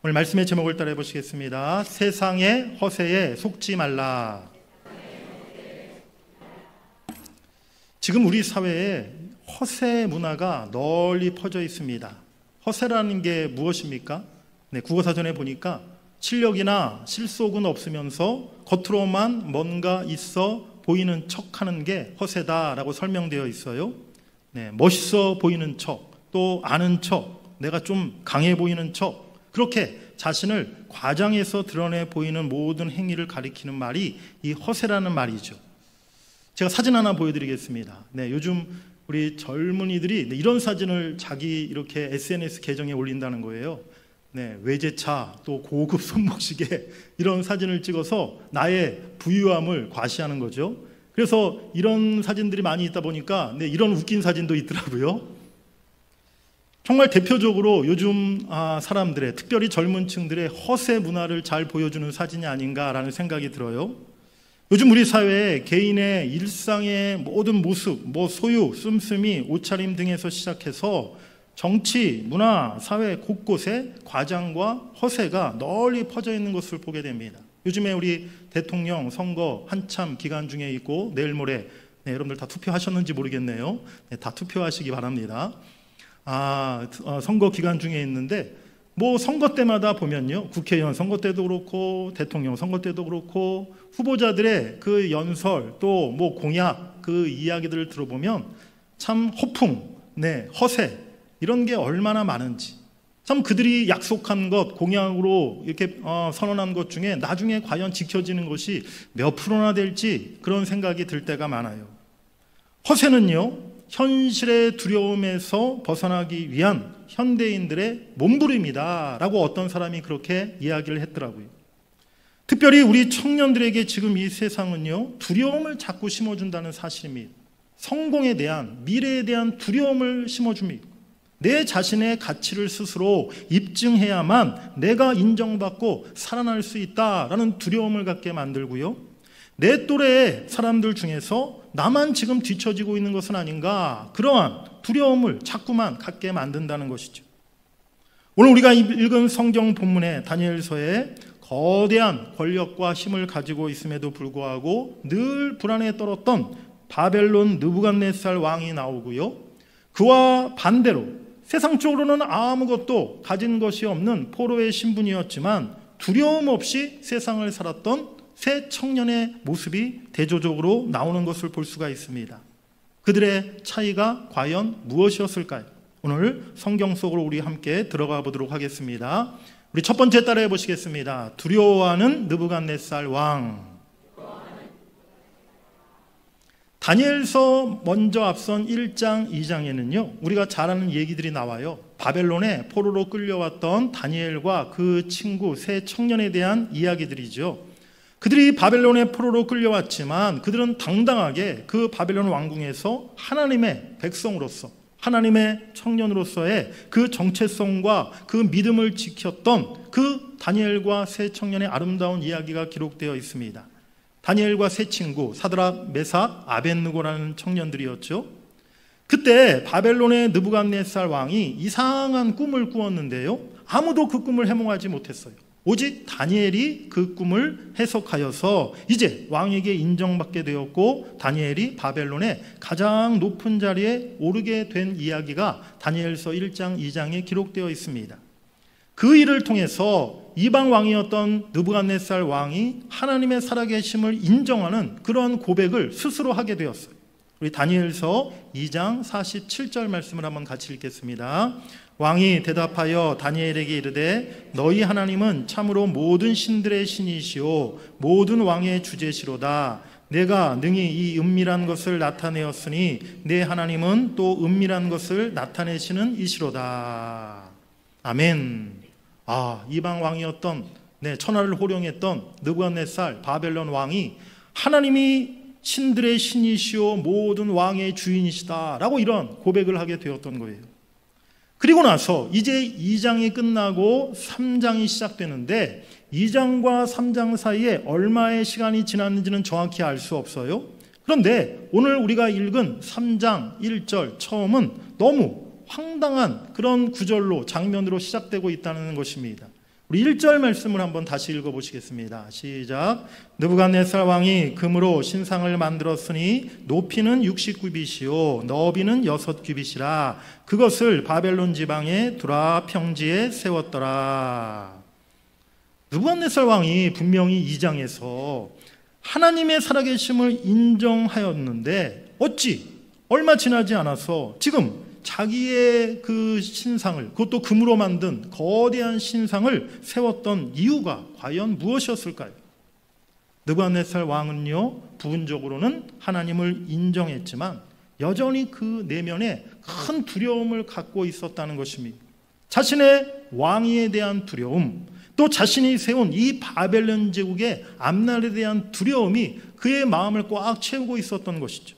오늘 말씀의 제목을 따라해 보시겠습니다. 세상의 허세에 속지 말라. 지금 우리 사회에 허세 문화가 널리 퍼져 있습니다. 허세라는 게 무엇입니까? 국어사전에 보니까 실력이나 실속은 없으면서 겉으로만 뭔가 있어 보이는 척하는 게 허세다라고 설명되어 있어요. 멋있어 보이는 척, 또 아는 척, 내가 좀 강해 보이는 척, 그렇게 자신을 과장해서 드러내 보이는 모든 행위를 가리키는 말이 이 허세라는 말이죠. 제가 사진 하나 보여드리겠습니다. 요즘 우리 젊은이들이 이런 사진을 자기 이렇게 SNS 계정에 올린다는 거예요. 외제차, 또 고급 손목시계, 이런 사진을 찍어서 나의 부유함을 과시하는 거죠. 그래서 이런 사진들이 많이 있다 보니까 이런 웃긴 사진도 있더라고요. 정말 대표적으로 요즘 사람들의, 특별히 젊은 층들의 허세 문화를 잘 보여주는 사진이 아닌가라는 생각이 들어요. 요즘 우리 사회에 개인의 일상의 모든 모습, 소유, 씀씀이, 옷차림 등에서 시작해서 정치, 문화, 사회 곳곳에 과장과 허세가 널리 퍼져 있는 것을 보게 됩니다. 요즘에 우리 대통령 선거 한참 기간 중에 있고 내일 모레, 여러분들 다 투표하셨는지 모르겠네요. 다 투표하시기 바랍니다. 선거 기간 중에 있는데 선거 때마다 보면요, 국회의원 선거 때도 그렇고 대통령 선거 때도 그렇고 후보자들의 그 연설, 또 공약, 그 이야기들을 들어보면 참 허풍, 허세, 이런 게 얼마나 많은지, 참 그들이 약속한 것, 공약으로 이렇게 선언한 것 중에 나중에 과연 지켜지는 것이 몇 프로나 될지 그런 생각이 들 때가 많아요. 허세는요, 현실의 두려움에서 벗어나기 위한 현대인들의 몸부림이다 라고 어떤 사람이 그렇게 이야기를 했더라고요. 특별히 우리 청년들에게 지금 이 세상은요, 두려움을 자꾸 심어준다는 사실입니다. 성공에 대한, 미래에 대한 두려움을 심어줍니다. 내 자신의 가치를 스스로 입증해야만 내가 인정받고 살아날 수 있다라는 두려움을 갖게 만들고요, 내 또래의 사람들 중에서 나만 지금 뒤처지고 있는 것은 아닌가, 그러한 두려움을 자꾸만 갖게 만든다는 것이죠. 오늘 우리가 읽은 성경 본문의 다니엘서에 거대한 권력과 힘을 가지고 있음에도 불구하고 늘 불안에 떨었던 바벨론 느부갓네살 왕이 나오고요, 그와 반대로 세상적으로는 아무것도 가진 것이 없는 포로의 신분이었지만 두려움 없이 세상을 살았던 새 청년의 모습이 대조적으로 나오는 것을 볼 수가 있습니다. 그들의 차이가 과연 무엇이었을까요? 오늘 성경 속으로 우리 함께 들어가 보도록 하겠습니다. 우리 첫 번째 따라해 보시겠습니다. 두려워하는 느부갓네살 왕. 다니엘서 먼저 앞선 1장, 2장에는요, 우리가 잘 아는 얘기들이 나와요. 바벨론에 포로로 끌려왔던 다니엘과 그 친구 새 청년에 대한 이야기들이죠. 그들이 바벨론의 포로로 끌려왔지만 그들은 당당하게 그 바벨론 왕궁에서 하나님의 백성으로서, 하나님의 청년으로서의 그 정체성과 그 믿음을 지켰던 그 다니엘과 새 청년의 아름다운 이야기가 기록되어 있습니다. 다니엘과 새 친구 사드락, 메삭, 아벳느고라는 청년들이었죠. 그때 바벨론의 느부갓네살 왕이 이상한 꿈을 꾸었는데요, 아무도 그 꿈을 해몽하지 못했어요. 오직 다니엘이 그 꿈을 해석하여서 이제 왕에게 인정받게 되었고 다니엘이 바벨론의 가장 높은 자리에 오르게 된 이야기가 다니엘서 1장, 2장에 기록되어 있습니다. 그 일을 통해서 이방 왕이었던 느부갓네살 왕이 하나님의 살아계심을 인정하는 그런 고백을 스스로 하게 되었어요. 우리 다니엘서 2장 47절 말씀을 한번 같이 읽겠습니다. 왕이 대답하여 다니엘에게 이르되 너희 하나님은 참으로 모든 신들의 신이시오 모든 왕의 주제시로다. 내가 능히 이 은밀한 것을 나타내었으니 내 하나님은 또 은밀한 것을 나타내시는 이시로다. 아멘. 이방 왕이었던, 천하를 호령했던 느부갓네살 바벨론 왕이 하나님이 신들의 신이시오 모든 왕의 주인이시다 라고 이런 고백을 하게 되었던 거예요. 그리고 나서 이제 2장이 끝나고 3장이 시작되는데 2장과 3장 사이에 얼마의 시간이 지났는지는 정확히 알 수 없어요. 그런데 오늘 우리가 읽은 3장 1절 처음은 너무 황당한 그런 구절로, 장면으로 시작되고 있다는 것입니다. 우리 1절 말씀을 한번 다시 읽어보시겠습니다. 시작. 느부갓네살 왕이 금으로 신상을 만들었으니 높이는 60규빗이요 너비는 6규빗이라 그것을 바벨론 지방에 두라 평지에 세웠더라. 느부갓네살 왕이 분명히 2장에서 하나님의 살아계심을 인정하였는데 어찌 얼마 지나지 않아서 지금 자기의 그 신상을, 그것도 금으로 만든 거대한 신상을 세웠던 이유가 과연 무엇이었을까요? 느부갓네살 왕은요, 부분적으로는 하나님을 인정했지만 여전히 그 내면에 큰 두려움을 갖고 있었다는 것입니다. 자신의 왕위에 대한 두려움, 또 자신이 세운 이 바벨론 제국의 앞날에 대한 두려움이 그의 마음을 꽉 채우고 있었던 것이죠.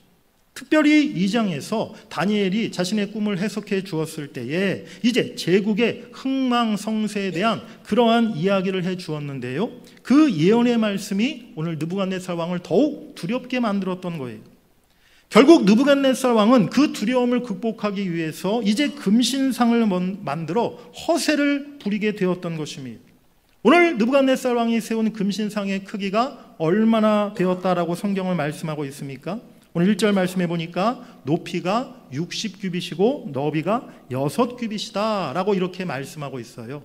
특별히 2장에서 다니엘이 자신의 꿈을 해석해 주었을 때에 이제 제국의 흥망성쇠에 대한 그러한 이야기를 해 주었는데요. 그 예언의 말씀이 오늘 느부갓네살 왕을 더욱 두렵게 만들었던 거예요. 결국 느부갓네살 왕은 그 두려움을 극복하기 위해서 이제 금신상을 만들어 허세를 부리게 되었던 것입니다. 오늘 느부갓네살 왕이 세운 금신상의 크기가 얼마나 되었다라고 성경을 말씀하고 있습니까? 오늘 1절 말씀해 보니까 높이가 60규빗이고 너비가 6규빗이다 라고 이렇게 말씀하고 있어요.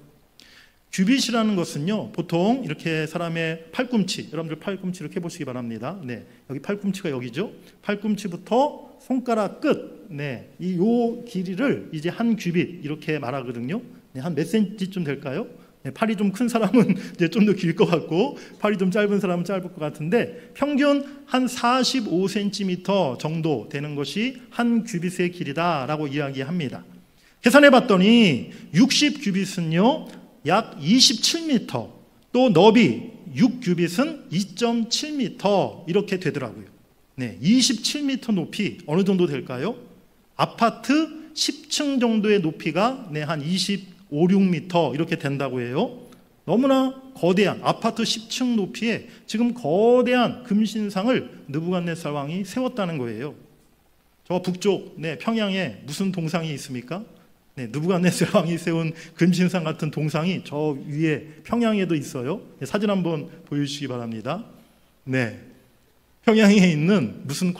규빗이라는 것은요, 보통 이렇게 사람의 팔꿈치, 여러분들 팔꿈치 이렇게 해보시기 바랍니다. 네, 여기 팔꿈치가 여기죠. 팔꿈치부터 손가락 끝, 요 길이를 이제 한 규빗 이렇게 말하거든요. 한 몇 센치쯤 될까요? 팔이 좀 큰 사람은 이제 좀 더 길 것 같고 팔이 좀 짧은 사람은 짧을 것 같은데 평균 한 45cm 정도 되는 것이 한 규빗의 길이다라고 이야기합니다. 계산해 봤더니 60규빗은요 약 27m, 또 너비 6규빗은 2.7m 이렇게 되더라고요. 27m 높이 어느 정도 될까요? 아파트 10층 정도의 높이가 한 25, 6m 이렇게 된다고 해요. 너무나 거대한 아파트 10층 높이에 지금 거대한 금신상을 느부갓네살 왕이 세웠다는 거예요. 저 북쪽 평양에 무슨 동상이 있습니까? 느부갓네살 왕이 세운 금신상 같은 동상이 저 위에 평양에도 있어요. 사진 한번 보여주시기 바랍니다. 평양에 있는 무슨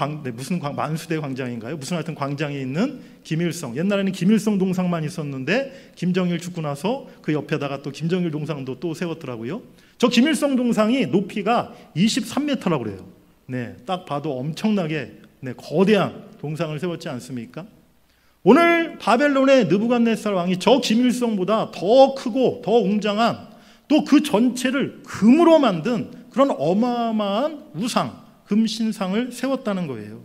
만수대 광장인가요? 무슨 하여튼 광장에 있는 김일성, 옛날에는 김일성 동상만 있었는데 김정일 죽고 나서 그 옆에다가 또 김정일 동상도 또 세웠더라고요. 저 김일성 동상이 높이가 23m라고 그래요. 딱 봐도 엄청나게 거대한 동상을 세웠지 않습니까? 오늘 바벨론의 느부갓네살 왕이 저 김일성보다 더 크고 더 웅장한, 또 그 전체를 금으로 만든 그런 어마어마한 우상, 금신상을 세웠다는 거예요.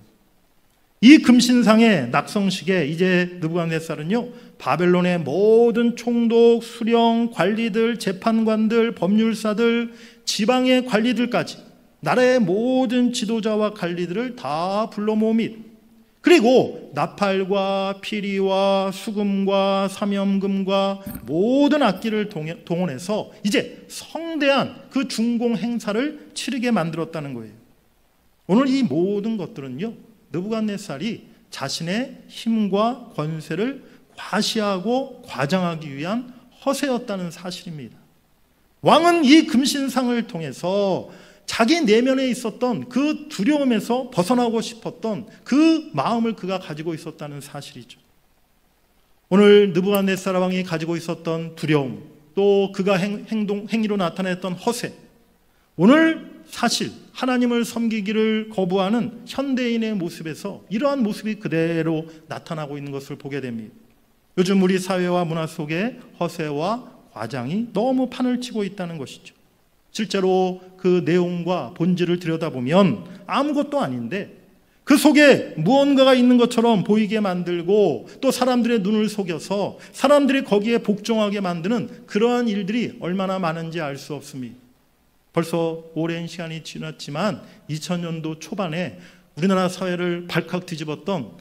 이 금신상의 낙성식에 이제 느부갓네살은요, 바벨론의 모든 총독, 수령, 관리들, 재판관들, 법률사들, 지방의 관리들까지 나라의 모든 지도자와 관리들을 다 불러 모읍니다. 그리고 나팔과 피리와 수금과 사면금과 모든 악기를 동원해서 이제 성대한 그 중공 행사를 치르게 만들었다는 거예요. 오늘 이 모든 것들은요, 느부갓네살이 자신의 힘과 권세를 과시하고 과장하기 위한 허세였다는 사실입니다. 왕은 이 금신상을 통해서 자기 내면에 있었던 그 두려움에서 벗어나고 싶었던 그 마음을 그가 가지고 있었다는 사실이죠. 오늘 느부갓네살 왕이 가지고 있었던 두려움, 또 그가 행위로 나타냈던 허세, 오늘 사실 하나님을 섬기기를 거부하는 현대인의 모습에서 이러한 모습이 그대로 나타나고 있는 것을 보게 됩니다. 요즘 우리 사회와 문화 속에 허세와 과장이 너무 판을 치고 있다는 것이죠. 실제로 그 내용과 본질을 들여다보면 아무것도 아닌데 그 속에 무언가가 있는 것처럼 보이게 만들고 또 사람들의 눈을 속여서 사람들이 거기에 복종하게 만드는 그러한 일들이 얼마나 많은지 알 수 없습니다. 벌써 오랜 시간이 지났지만 2000년도 초반에 우리나라 사회를 발칵 뒤집었던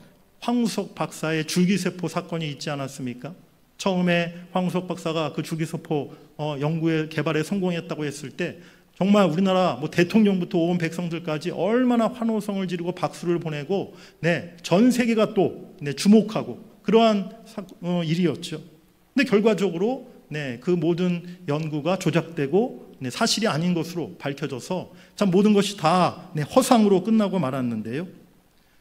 황우석 박사의 줄기세포 사건이 있지 않았습니까? 처음에 황우석 박사가 그 줄기세포 연구에 개발에 성공했다고 했을 때 정말 우리나라 대통령부터 온 백성들까지 얼마나 환호성을 지르고 박수를 보내고 전 세계가 또 주목하고 그러한 일이었죠. 근데 결과적으로 그 모든 연구가 조작되고 사실이 아닌 것으로 밝혀져서 참 모든 것이 다 허상으로 끝나고 말았는데요.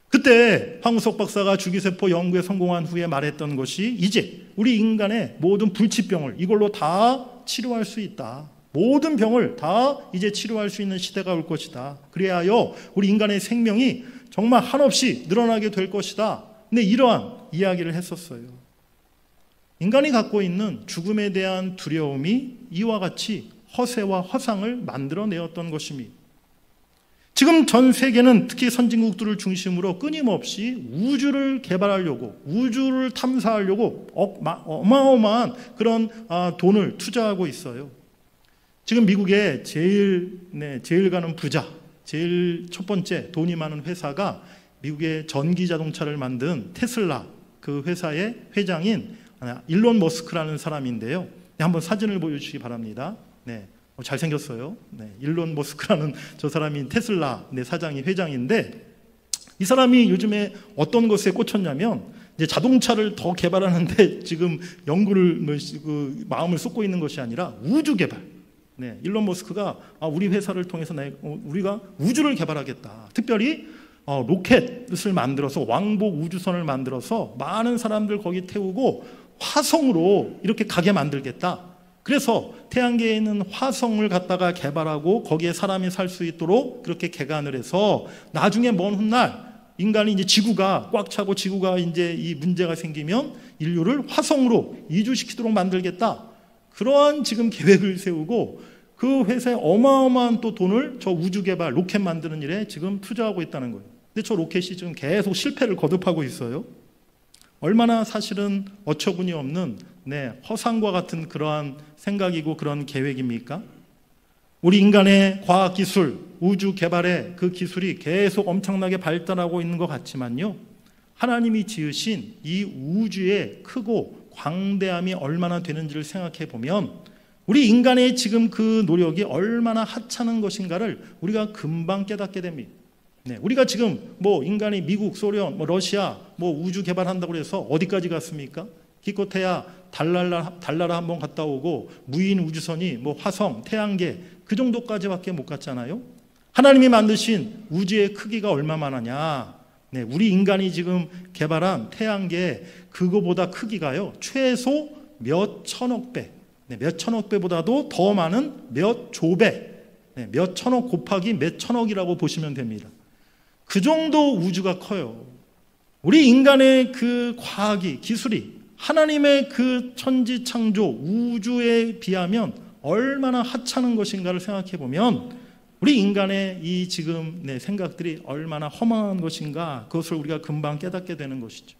그때 황우석 박사가 주기세포 연구에 성공한 후에 말했던 것이 이제 우리 인간의 모든 불치병을 이걸로 다 치료할 수 있다. 모든 병을 다 이제 치료할 수 있는 시대가 올 것이다. 그래야여 우리 인간의 생명이 정말 한없이 늘어나게 될 것이다. 근데 이러한 이야기를 했었어요. 인간이 갖고 있는 죽음에 대한 두려움이 이와 같이 허세와 허상을 만들어내었던 것입니다. 지금 전 세계는 특히 선진국들을 중심으로 끊임없이 우주를 개발하려고, 우주를 탐사하려고 어마어마한 그런 돈을 투자하고 있어요. 지금 미국의 제일 가는 부자, 제일 첫 번째 돈이 많은 회사가 미국의 전기 자동차를 만든 테슬라, 그 회사의 회장인 일론 머스크라는 사람인데요. 한번 사진을 보여주시기 바랍니다. 잘생겼어요. 일론 머스크라는 저 사람이 테슬라 사장이 회장인데, 이 사람이 요즘에 어떤 것에 꽂혔냐면 이제 자동차를 더 개발하는데 지금 연구를 마음을 쏟고 있는 것이 아니라 우주 개발. 일론 머스크가 우리 회사를 통해서 우리가 우주를 개발하겠다. 특별히 로켓을 만들어서 왕복 우주선을 만들어서 많은 사람들 거기 태우고 화성으로 이렇게 가게 만들겠다. 그래서 태양계에 있는 화성을 갖다가 개발하고 거기에 사람이 살 수 있도록 그렇게 개간을 해서 나중에 먼 훗날 인간이 이제 지구가 꽉 차고 지구가 이제 이 문제가 생기면 인류를 화성으로 이주시키도록 만들겠다. 그러한 지금 계획을 세우고 그 회사에 어마어마한 또 돈을 저 우주 개발 로켓 만드는 일에 지금 투자하고 있다는 거예요. 근데 저 로켓이 지금 계속 실패를 거듭하고 있어요. 얼마나 사실은 어처구니 없는 허상과 같은 그러한 생각이고 그런 계획입니까? 우리 인간의 과학기술, 우주 개발의 그 기술이 계속 엄청나게 발달하고 있는 것 같지만요, 하나님이 지으신 이 우주의 크고 광대함이 얼마나 되는지를 생각해 보면 우리 인간의 지금 그 노력이 얼마나 하찮은 것인가를 우리가 금방 깨닫게 됩니다. 우리가 지금 인간이 미국, 소련, 러시아 우주 개발한다고 해서 어디까지 갔습니까? 기껏해야 달나라 한번 갔다 오고 무인 우주선이 화성, 태양계 그 정도까지밖에 못 갔잖아요. 하나님이 만드신 우주의 크기가 얼마만하냐? 우리 인간이 지금 개발한 태양계 그거보다 크기가요 최소 몇 천억 배, 몇 천억 배보다도 더 많은 몇 조배, 몇 천억 곱하기 몇 천억이라고 보시면 됩니다. 그 정도 우주가 커요. 우리 인간의 그 과학이, 기술이 하나님의 그 천지 창조 우주에 비하면 얼마나 하찮은 것인가를 생각해 보면 우리 인간의 이 지금 생각들이 얼마나 허망한 것인가, 그것을 우리가 금방 깨닫게 되는 것이죠.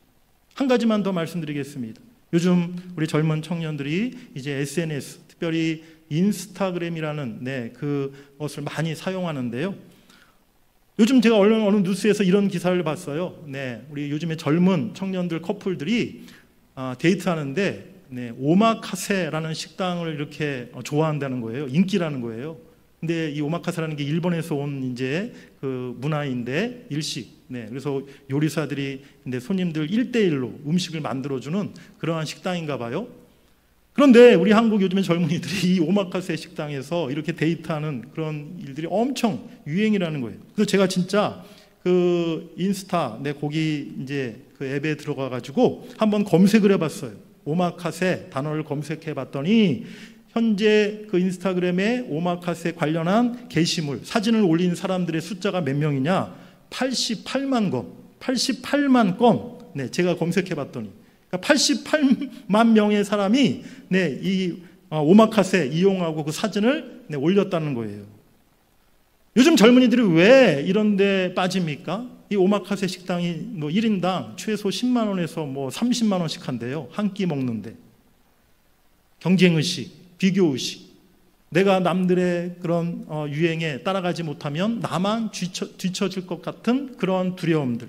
한 가지만 더 말씀드리겠습니다. 요즘 우리 젊은 청년들이 이제 SNS, 특별히 인스타그램이라는 그것을 많이 사용하는데요. 요즘 제가 어느 뉴스에서 이런 기사를 봤어요. 우리 요즘에 젊은 청년들 커플들이 데이트하는데 오마카세라는 식당을 이렇게 좋아한다는 거예요. 인기라는 거예요. 근데 이 오마카세라는 게 일본에서 온 이제 그 문화인데 일식. 그래서 요리사들이 손님들 1대1로 음식을 만들어주는 그러한 식당인가 봐요. 그런데 우리 한국 요즘에 젊은이들이 이 오마카세 식당에서 이렇게 데이트하는 그런 일들이 엄청 유행이라는 거예요. 그래서 제가 진짜 그 인스타 거기 이제 그 앱에 들어가 가지고 한번 검색을 해봤어요. 오마카세 단어를 검색해 봤더니 현재 그 인스타그램에 오마카세 관련한 게시물, 사진을 올린 사람들의 숫자가 몇 명이냐? 88만 건. 88만 건. 제가 검색해 봤더니 88만 명의 사람이 이 오마카세 이용하고 그 사진을 올렸다는 거예요. 요즘 젊은이들이 왜 이런 데 빠집니까? 이 오마카세 식당이 1인당 최소 10만 원에서 30만 원씩 한대요. 한 끼 먹는데. 경쟁의식, 비교의식. 내가 남들의 그런 유행에 따라가지 못하면 나만 뒤처질 것 같은 그런 두려움들.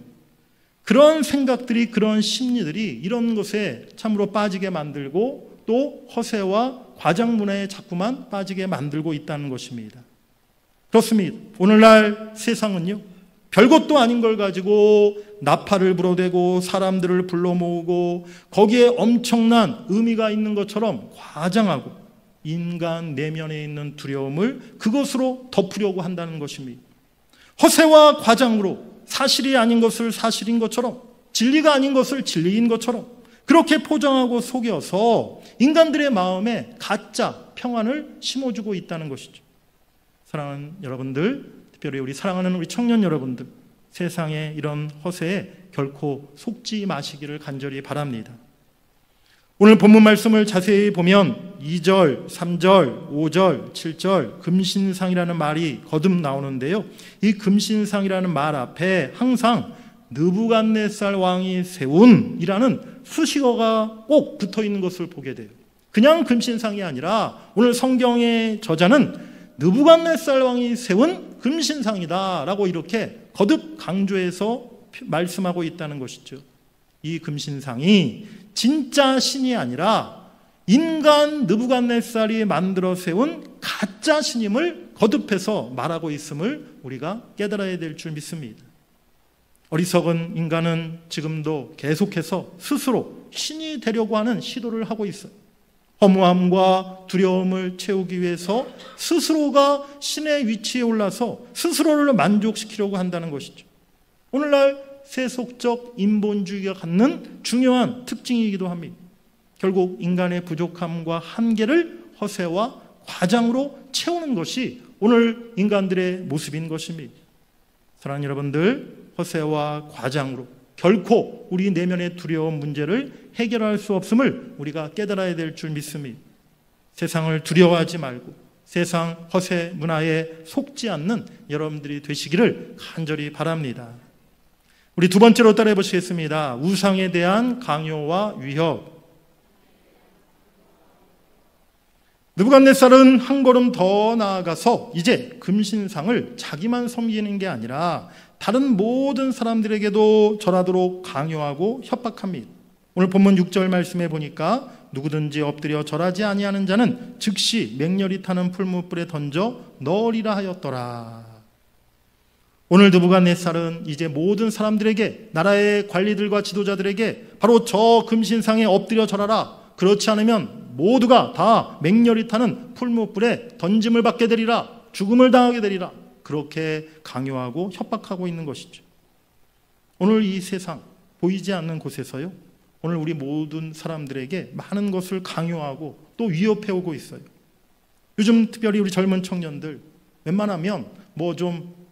그런 생각들이, 그런 심리들이 이런 것에 참으로 빠지게 만들고 또 허세와 과장 문화에 자꾸만 빠지게 만들고 있다는 것입니다. 그렇습니다. 오늘날 세상은요, 별것도 아닌 걸 가지고 나팔을 불어대고 사람들을 불러 모으고 거기에 엄청난 의미가 있는 것처럼 과장하고 인간 내면에 있는 두려움을 그것으로 덮으려고 한다는 것입니다. 허세와 과장으로 사실이 아닌 것을 사실인 것처럼, 진리가 아닌 것을 진리인 것처럼 그렇게 포장하고 속여서 인간들의 마음에 가짜 평안을 심어주고 있다는 것이죠. 사랑하는 여러분들, 특별히 우리 사랑하는 우리 청년 여러분들, 세상의 이런 허세에 결코 속지 마시기를 간절히 바랍니다. 오늘 본문 말씀을 자세히 보면 2절, 3절, 5절, 7절 금신상이라는 말이 거듭 나오는데요. 이 금신상이라는 말 앞에 항상 느부갓네살 왕이 세운 이라는 수식어가 꼭 붙어 있는 것을 보게 돼요. 그냥 금신상이 아니라 오늘 성경의 저자는 느부갓네살 왕이 세운 금신상이다 라고 이렇게 거듭 강조해서 말씀하고 있다는 것이죠. 이 금신상이 진짜 신이 아니라 인간 느부갓네살이 만들어 세운 가짜 신임을 거듭해서 말하고 있음을 우리가 깨달아야 될 줄 믿습니다. 어리석은 인간은 지금도 계속해서 스스로 신이 되려고 하는 시도를 하고 있어요. 허무함과 두려움을 채우기 위해서 스스로가 신의 위치에 올라서 스스로를 만족시키려고 한다는 것이죠. 오늘날 세속적 인본주의가 갖는 중요한 특징이기도 합니다. 결국 인간의 부족함과 한계를 허세와 과장으로 채우는 것이 오늘 인간들의 모습인 것입니다. 사랑하는 여러분들, 허세와 과장으로 결코 우리 내면의 두려운 문제를 해결할 수 없음을 우리가 깨달아야 될 줄 믿습니다. 세상을 두려워하지 말고 세상 허세 문화에 속지 않는 여러분들이 되시기를 간절히 바랍니다. 우리 두 번째로 따라해 보시겠습니다. 우상에 대한 강요와 위협. 느부갓네살은 한 걸음 더 나아가서 이제 금신상을 자기만 섬기는 게 아니라 다른 모든 사람들에게도 절하도록 강요하고 협박합니다. 오늘 본문 6절 말씀에 보니까 누구든지 엎드려 절하지 아니하는 자는 즉시 맹렬히 타는 풀무불에 던져 넣으리라 하였더라. 오늘 느부갓네살은 이제 모든 사람들에게, 나라의 관리들과 지도자들에게 바로 저 금신상에 엎드려 절하라, 그렇지 않으면 모두가 다 맹렬히 타는 풀무불에 던짐을 받게 되리라, 죽음을 당하게 되리라, 그렇게 강요하고 협박하고 있는 것이죠. 오늘 이 세상 보이지 않는 곳에서요, 오늘 우리 모든 사람들에게 많은 것을 강요하고 또 위협해 오고 있어요. 요즘 특별히 우리 젊은 청년들 웬만하면 뭐 좀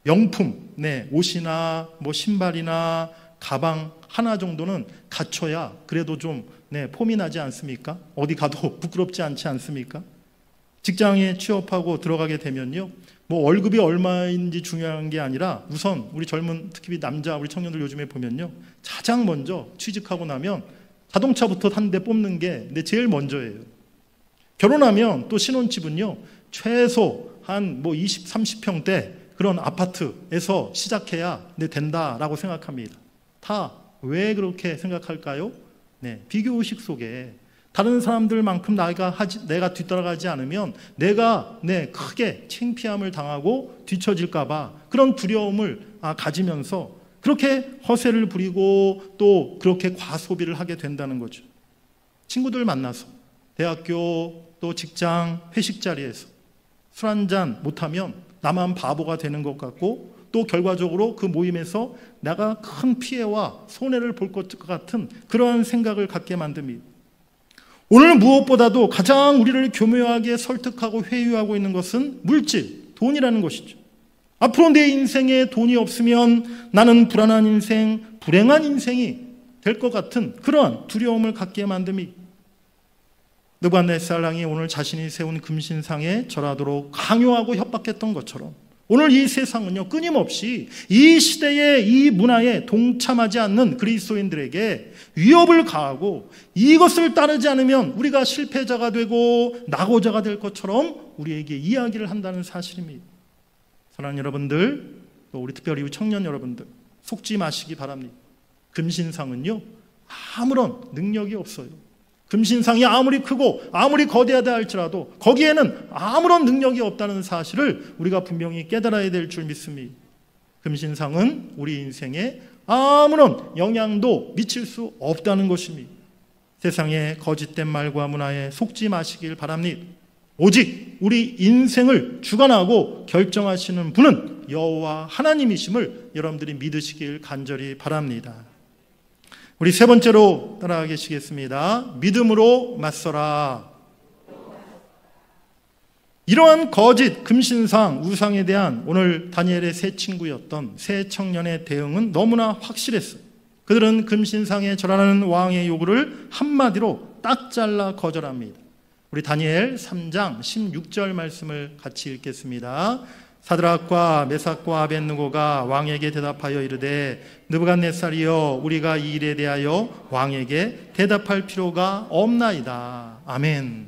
명품, 옷이나 뭐 신발이나 가방 하나 정도는 갖춰야 그래도 좀 폼이 나지 않습니까? 어디 가도 부끄럽지 않지 않습니까? 직장에 취업하고 들어가게 되면요, 뭐 월급이 얼마인지 중요한 게 아니라 우선 우리 젊은, 특히 남자 우리 청년들 요즘에 보면요, 가장 먼저 취직하고 나면 자동차부터 한 대 뽑는 게 제일 먼저예요. 결혼하면 또 신혼집은요, 최소 한 뭐 20, 30평대 그런 아파트에서 시작해야 된다라고 생각합니다. 다 왜 그렇게 생각할까요? 비교의식 속에 다른 사람들만큼 내가 뒤따라가지 않으면 내가 크게 창피함을 당하고 뒤처질까 봐 그런 두려움을 가지면서 그렇게 허세를 부리고 또 그렇게 과소비를 하게 된다는 거죠. 친구들 만나서 대학교 또 직장 회식 자리에서 술 한잔 못하면 나만 바보가 되는 것 같고 또 결과적으로 그 모임에서 내가 큰 피해와 손해를 볼 것 같은 그러한 생각을 갖게 만듭니다. 오늘 무엇보다도 가장 우리를 교묘하게 설득하고 회유하고 있는 것은 물질, 돈이라는 것이죠. 앞으로 내 인생에 돈이 없으면 나는 불안한 인생, 불행한 인생이 될 것 같은 그러한 두려움을 갖게 만듭니다. 느부갓네살 왕이 오늘 자신이 세운 금신상에 절하도록 강요하고 협박했던 것처럼 오늘 이 세상은요, 끊임없이 이 시대의 이 문화에 동참하지 않는 그리스도인들에게 위협을 가하고 이것을 따르지 않으면 우리가 실패자가 되고 낙오자가 될 것처럼 우리에게 이야기를 한다는 사실입니다. 사랑하는 여러분들, 또 우리 특별히 우리 청년 여러분들, 속지 마시기 바랍니다. 금신상은요, 아무런 능력이 없어요. 금신상이 아무리 크고 아무리 거대하다 할지라도 거기에는 아무런 능력이 없다는 사실을 우리가 분명히 깨달아야 될 줄 믿습니다. 금신상은 우리 인생에 아무런 영향도 미칠 수 없다는 것입니다. 세상의 거짓된 말과 문화에 속지 마시길 바랍니다. 오직 우리 인생을 주관하고 결정하시는 분은 여호와 하나님이심을 여러분들이 믿으시길 간절히 바랍니다. 우리 세 번째로 따라가 계시겠습니다. 믿음으로 맞서라. 이러한 거짓 금신상 우상에 대한 오늘 다니엘의 세 친구였던 세 청년의 대응은 너무나 확실했어요. 그들은 금신상에 절하는 왕의 요구를 한마디로 딱 잘라 거절합니다. 우리 다니엘 3장 16절 말씀을 같이 읽겠습니다. 사드락과 메삭과 아벳느고가 왕에게 대답하여 이르되 느부갓네살이여 우리가 이 일에 대하여 왕에게 대답할 필요가 없나이다. 아멘.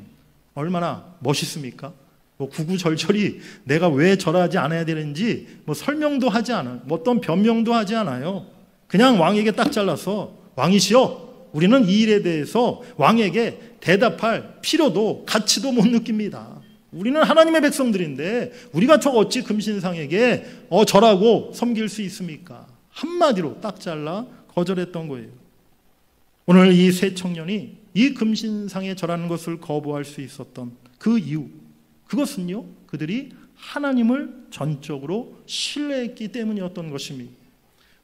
얼마나 멋있습니까? 구구절절히 내가 왜 절하지 않아야 되는지 설명도 하지 않아요. 어떤 변명도 하지 않아요. 그냥 왕에게 딱 잘라서 왕이시여 우리는 이 일에 대해서 왕에게 대답할 필요도 가치도 못 느낍니다. 우리는 하나님의 백성들인데 우리가 저 어찌 금신상에게 절하고 섬길 수 있습니까? 한마디로 딱 잘라 거절했던 거예요. 오늘 이 세 청년이 이 금신상에 절하는 것을 거부할 수 있었던 그 이유, 그것은요 그들이 하나님을 전적으로 신뢰했기 때문이었던 것입니다.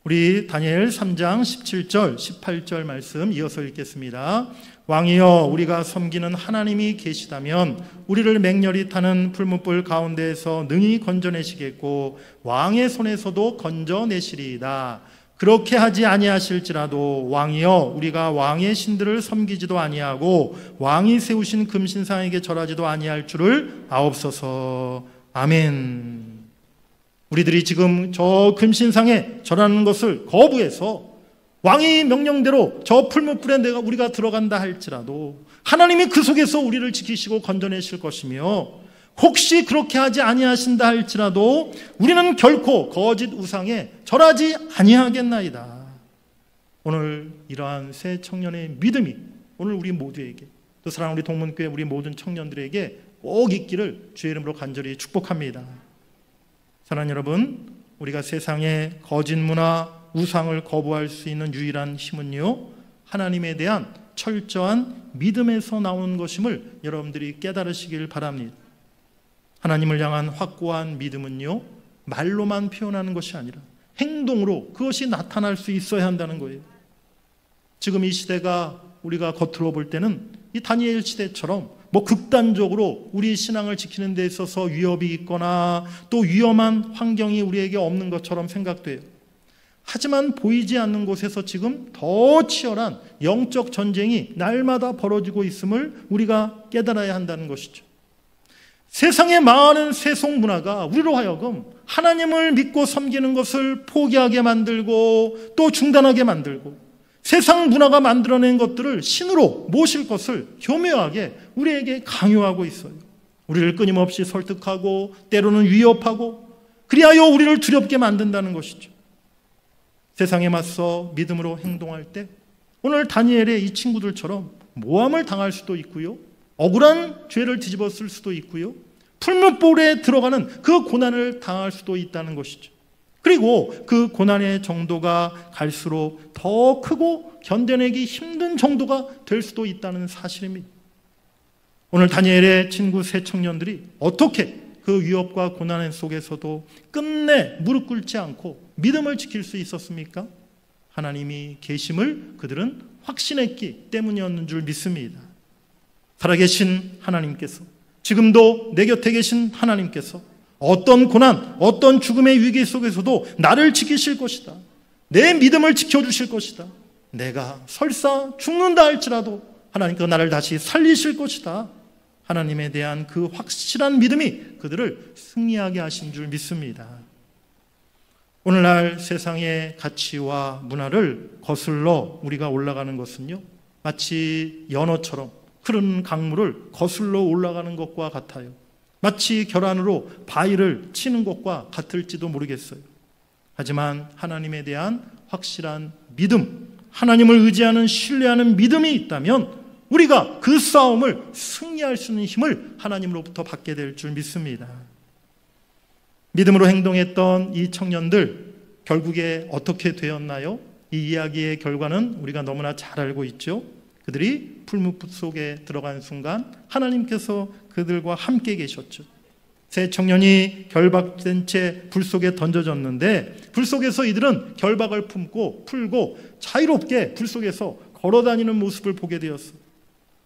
우리 다니엘 3장 17절 18절 말씀 이어서 읽겠습니다. 왕이여 우리가 섬기는 하나님이 계시다면 우리를 맹렬히 타는 풀무불 가운데에서 능히 건져내시겠고 왕의 손에서도 건져내시리이다. 그렇게 하지 아니하실지라도 왕이여 우리가 왕의 신들을 섬기지도 아니하고 왕이 세우신 금신상에게 절하지도 아니할 줄을 아옵소서. 아멘. 우리들이 지금 저 금신상에 절하는 것을 거부해서 왕의 명령대로 저 풀무불에 우리가 들어간다 할지라도 하나님이 그 속에서 우리를 지키시고 건져내실 것이며 혹시 그렇게 하지 아니하신다 할지라도 우리는 결코 거짓 우상에 절하지 아니하겠나이다. 오늘 이러한 세 청년의 믿음이 오늘 우리 모두에게 또 사랑하는 우리 동문교회 우리 모든 청년들에게 꼭 있기를 주의 이름으로 간절히 축복합니다. 사랑하는 여러분, 우리가 세상의 거짓 문화, 우상을 거부할 수 있는 유일한 힘은요 하나님에 대한 철저한 믿음에서 나오는 것임을 여러분들이 깨달으시길 바랍니다. 하나님을 향한 확고한 믿음은요 말로만 표현하는 것이 아니라 행동으로 그것이 나타날 수 있어야 한다는 거예요. 지금 이 시대가 우리가 겉으로 볼 때는 이 다니엘 시대처럼 극단적으로 우리 신앙을 지키는 데 있어서 위협이 있거나 또 위험한 환경이 우리에게 없는 것처럼 생각돼요. 하지만 보이지 않는 곳에서 지금 더 치열한 영적 전쟁이 날마다 벌어지고 있음을 우리가 깨달아야 한다는 것이죠. 세상의 많은 세속 문화가 우리로 하여금 하나님을 믿고 섬기는 것을 포기하게 만들고 또 중단하게 만들고 세상 문화가 만들어낸 것들을 신으로 모실 것을 교묘하게 우리에게 강요하고 있어요. 우리를 끊임없이 설득하고 때로는 위협하고 그리하여 우리를 두렵게 만든다는 것이죠. 세상에 맞서 믿음으로 행동할 때 오늘 다니엘의 이 친구들처럼 모함을 당할 수도 있고요. 억울한 죄를 뒤집었을 수도 있고요. 풀무불에 들어가는 그 고난을 당할 수도 있다는 것이죠. 그리고 그 고난의 정도가 갈수록 더 크고 견뎌내기 힘든 정도가 될 수도 있다는 사실입니다. 오늘 다니엘의 친구 세 청년들이 어떻게 그 위협과 고난 속에서도 끝내 무릎 꿇지 않고 믿음을 지킬 수 있었습니까? 하나님이 계심을 그들은 확신했기 때문이었는 줄 믿습니다. 살아계신 하나님께서 지금도 내 곁에 계신 하나님께서 어떤 고난, 어떤 죽음의 위기 속에서도 나를 지키실 것이다. 내 믿음을 지켜주실 것이다. 내가 설사 죽는다 할지라도 하나님께서 나를 다시 살리실 것이다. 하나님에 대한 그 확실한 믿음이 그들을 승리하게 하신 줄 믿습니다. 오늘날 세상의 가치와 문화를 거슬러 우리가 올라가는 것은요 마치 연어처럼 흐르는 강물을 거슬러 올라가는 것과 같아요. 마치 결안으로 바위를 치는 것과 같을지도 모르겠어요. 하지만 하나님에 대한 확실한 믿음, 하나님을 의지하는 신뢰하는 믿음이 있다면 우리가 그 싸움을 승리할 수 있는 힘을 하나님으로부터 받게 될 줄 믿습니다. 믿음으로 행동했던 이 청년들, 결국에 어떻게 되었나요? 이 이야기의 결과는 우리가 너무나 잘 알고 있죠. 그들이 풀무불 속에 들어간 순간 하나님께서 그들과 함께 계셨죠. 세 청년이 결박된 채 불 속에 던져졌는데 불 속에서 이들은 결박을 풀고 자유롭게 불 속에서 걸어다니는 모습을 보게 되었어요.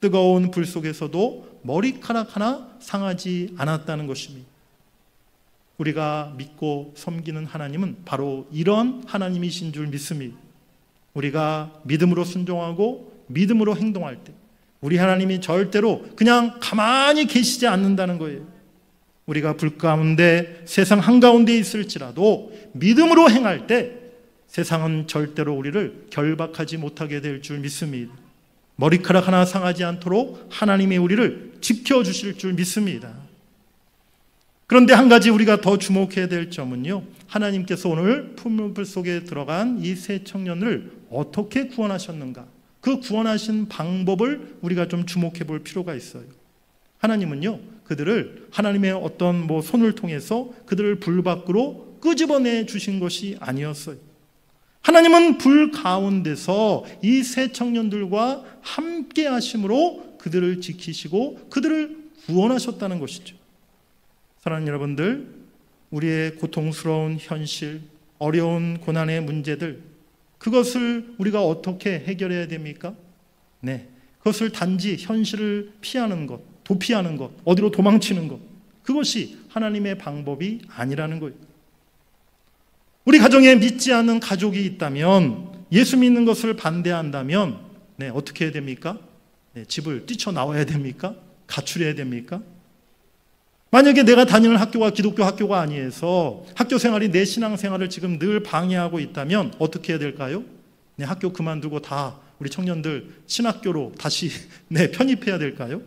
뜨거운 불 속에서도 머리카락 하나 상하지 않았다는 것입니다. 우리가 믿고 섬기는 하나님은 바로 이런 하나님이신 줄 믿습니다. 우리가 믿음으로 순종하고 믿음으로 행동할 때 우리 하나님이 절대로 그냥 가만히 계시지 않는다는 거예요. 우리가 불 가운데 세상 한가운데 있을지라도 믿음으로 행할 때 세상은 절대로 우리를 결박하지 못하게 될 줄 믿습니다. 머리카락 하나 상하지 않도록 하나님이 우리를 지켜주실 줄 믿습니다. 그런데 한 가지 우리가 더 주목해야 될 점은요, 하나님께서 오늘 풀무불 속에 들어간 이 세 청년을 어떻게 구원하셨는가, 그 구원하신 방법을 우리가 좀 주목해 볼 필요가 있어요. 하나님은요, 그들을 하나님의 어떤 손을 통해서 그들을 불 밖으로 끄집어내 주신 것이 아니었어요. 하나님은 불 가운데서 이 세 청년들과 함께 하심으로 그들을 지키시고 그들을 구원하셨다는 것이죠. 사랑하는 여러분들, 우리의 고통스러운 현실, 어려운 고난의 문제들, 그것을 우리가 어떻게 해결해야 됩니까? 그것을 단지 현실을 피하는 것, 도피하는 것, 어디로 도망치는 것, 그것이 하나님의 방법이 아니라는 거예요. 우리 가정에 믿지 않는 가족이 있다면, 예수 믿는 것을 반대한다면 어떻게 해야 됩니까? 집을 뛰쳐나와야 됩니까? 가출해야 됩니까? 만약에 내가 다니는 학교가 기독교 학교가 아니어서 학교 생활이 내 신앙생활을 지금 늘 방해하고 있다면 어떻게 해야 될까요? 학교 그만두고 다 우리 청년들 신학교로 다시 편입해야 될까요?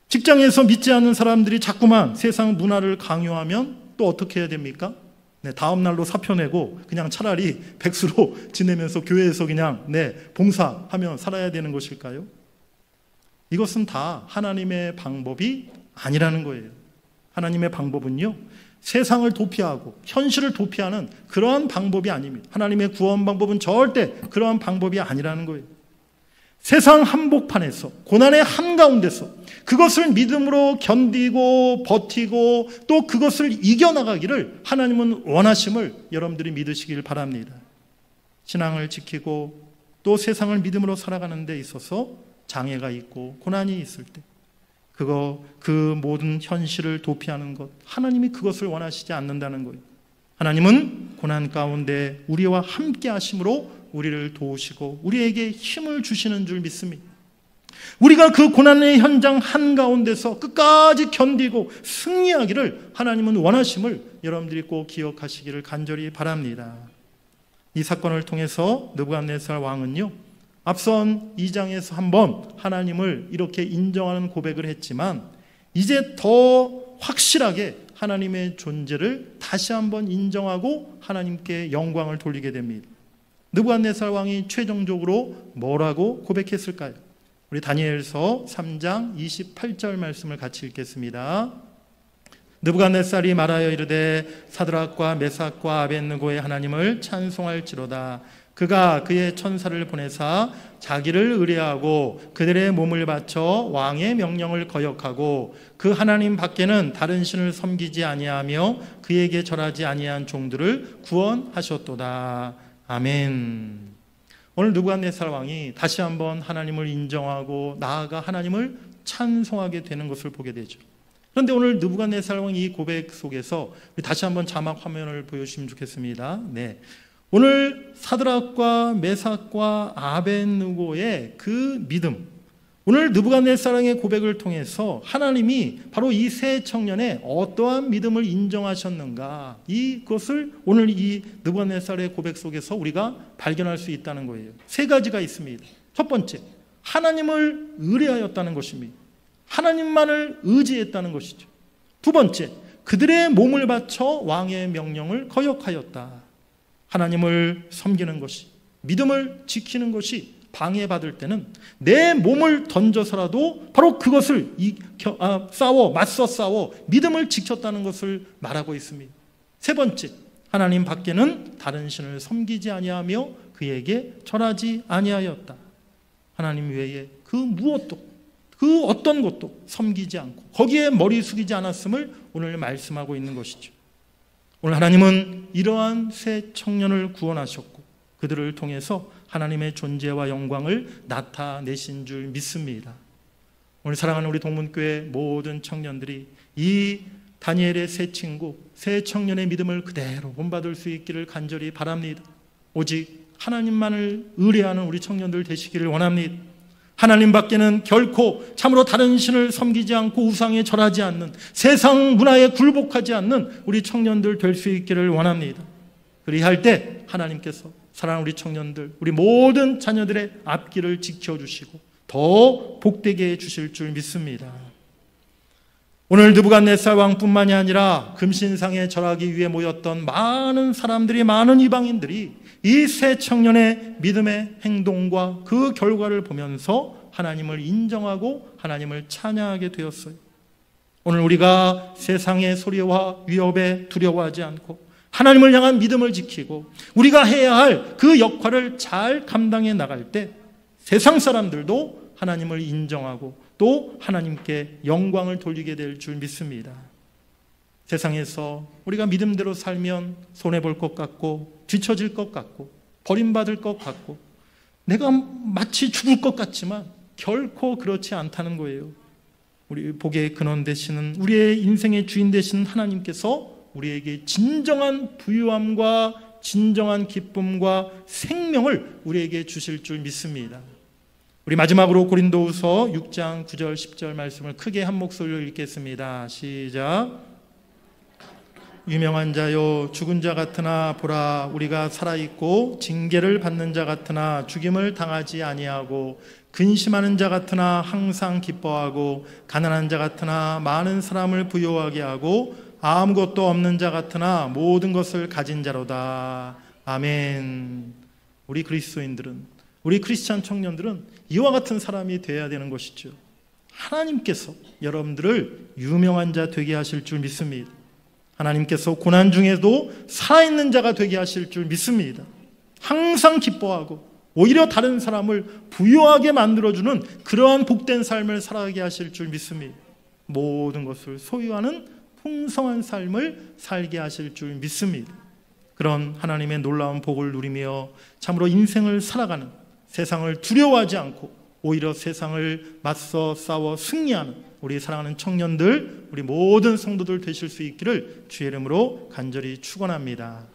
직장에서 믿지 않는 사람들이 자꾸만 세상 문화를 강요하면 또 어떻게 해야 됩니까? 다음 날로 사표 내고 그냥 차라리 백수로 지내면서 교회에서 그냥 봉사하며 살아야 되는 것일까요? 이것은 다 하나님의 방법이 아니라는 거예요. 하나님의 방법은요, 세상을 도피하고 현실을 도피하는 그러한 방법이 아닙니다. 하나님의 구원 방법은 절대 그러한 방법이 아니라는 거예요. 세상 한복판에서, 고난의 한가운데서 그것을 믿음으로 견디고 버티고 또 그것을 이겨나가기를 하나님은 원하심을 여러분들이 믿으시길 바랍니다. 신앙을 지키고 또 세상을 믿음으로 살아가는 데 있어서 장애가 있고 고난이 있을 때 그 모든 현실을 도피하는 것, 하나님이 그것을 원하시지 않는다는 거예요. 하나님은 고난 가운데 우리와 함께 하심으로 우리를 도우시고 우리에게 힘을 주시는 줄 믿습니다. 우리가 그 고난의 현장 한가운데서 끝까지 견디고 승리하기를 하나님은 원하심을 여러분들이 꼭 기억하시기를 간절히 바랍니다. 이 사건을 통해서 느부갓네살 왕은요, 앞선 2장에서 한번 하나님을 이렇게 인정하는 고백을 했지만 이제 더 확실하게 하나님의 존재를 다시 한번 인정하고 하나님께 영광을 돌리게 됩니다. 느부갓네살 왕이 최종적으로 뭐라고 고백했을까요? 우리 다니엘서 3장 28절 말씀을 같이 읽겠습니다. 느부갓네살이 말하여 이르되 사드락과 메삭과 아벳느고의 하나님을 찬송할지로다. 그가 그의 천사를 보내사 자기를 의뢰하고 그들의 몸을 바쳐 왕의 명령을 거역하고 그 하나님 밖에는 다른 신을 섬기지 아니하며 그에게 절하지 아니한 종들을 구원하셨도다. 아멘. 오늘 느부갓네살 왕이 다시 한번 하나님을 인정하고 나아가 하나님을 찬송하게 되는 것을 보게 되죠. 그런데 오늘 느부갓네살 왕이 이 고백 속에서 다시 한번 자막 화면을 보여주시면 좋겠습니다. 오늘 사드락과 메삭과 아벳느고의 그 믿음, 오늘 느부갓네살 왕의 고백을 통해서 하나님이 바로 이 세 청년의 어떠한 믿음을 인정하셨는가, 이것을 오늘 이 느부갓네살의 고백 속에서 우리가 발견할 수 있다는 거예요. 세 가지가 있습니다. 첫 번째, 하나님을 의뢰하였다는 것입니다. 하나님만을 의지했다는 것이죠. 두 번째, 그들의 몸을 바쳐 왕의 명령을 거역하였다. 하나님을 섬기는 것이, 믿음을 지키는 것이 방해받을 때는 내 몸을 던져서라도 바로 그것을 맞서 싸워 믿음을 지켰다는 것을 말하고 있습니다. 세 번째, 하나님 밖에는 다른 신을 섬기지 아니하며 그에게 절하지 아니하였다. 하나님 외에 그 무엇도, 그 어떤 것도 섬기지 않고 거기에 머리 숙이지 않았음을 오늘 말씀하고 있는 것이죠. 오늘 하나님은 이러한 새 청년을 구원하셨고 그들을 통해서 하나님의 존재와 영광을 나타내신 줄 믿습니다. 오늘 사랑하는 우리 동문교회 모든 청년들이 이 다니엘의 새 친구, 새 청년의 믿음을 그대로 본받을 수 있기를 간절히 바랍니다. 오직 하나님만을 의뢰하는 우리 청년들 되시기를 원합니다. 하나님 밖에는 결코 참으로 다른 신을 섬기지 않고 우상에 절하지 않는, 세상 문화에 굴복하지 않는 우리 청년들 될 수 있기를 원합니다. 그리할 때 하나님께서 사랑하는 우리 청년들, 우리 모든 자녀들의 앞길을 지켜주시고 더 복되게 해주실 줄 믿습니다. 오늘 느부갓네살 왕뿐만이 아니라 금신상에 절하기 위해 모였던 많은 사람들이, 많은 이방인들이 이 새 청년의 믿음의 행동과 그 결과를 보면서 하나님을 인정하고 하나님을 찬양하게 되었어요. 오늘 우리가 세상의 소리와 위협에 두려워하지 않고 하나님을 향한 믿음을 지키고 우리가 해야 할 그 역할을 잘 감당해 나갈 때 세상 사람들도 하나님을 인정하고 또 하나님께 영광을 돌리게 될 줄 믿습니다. 세상에서 우리가 믿음대로 살면 손해볼 것 같고 뒤처질 것 같고 버림받을 것 같고 내가 마치 죽을 것 같지만 결코 그렇지 않다는 거예요. 우리 복의 근원 되시는, 우리의 인생의 주인 되시는 하나님께서 우리에게 진정한 부유함과 진정한 기쁨과 생명을 우리에게 주실 줄 믿습니다. 우리 마지막으로 고린도후서 6장 9절 10절 말씀을 크게 한 목소리로 읽겠습니다. 시작. 유명한 자요 죽은 자 같으나 보라, 우리가 살아있고 징계를 받는 자 같으나 죽임을 당하지 아니하고 근심하는 자 같으나 항상 기뻐하고 가난한 자 같으나 많은 사람을 부유하게 하고 아무것도 없는 자 같으나 모든 것을 가진 자로다. 아멘. 우리 그리스도인들은, 우리 크리스찬 청년들은 이와 같은 사람이 되어야 되는 것이죠. 하나님께서 여러분들을 유명한 자 되게 하실 줄 믿습니다. 하나님께서 고난 중에도 살아있는 자가 되게 하실 줄 믿습니다. 항상 기뻐하고 오히려 다른 사람을 부유하게 만들어주는 그러한 복된 삶을 살아가게 하실 줄 믿습니다. 모든 것을 소유하는 풍성한 삶을 살게 하실 줄 믿습니다. 그런 하나님의 놀라운 복을 누리며 참으로 인생을 살아가는, 세상을 두려워하지 않고 오히려 세상을 맞서 싸워 승리하는 우리 사랑하는 청년들, 우리 모든 성도들 되실 수 있기를 주의 이름으로 간절히 축원합니다.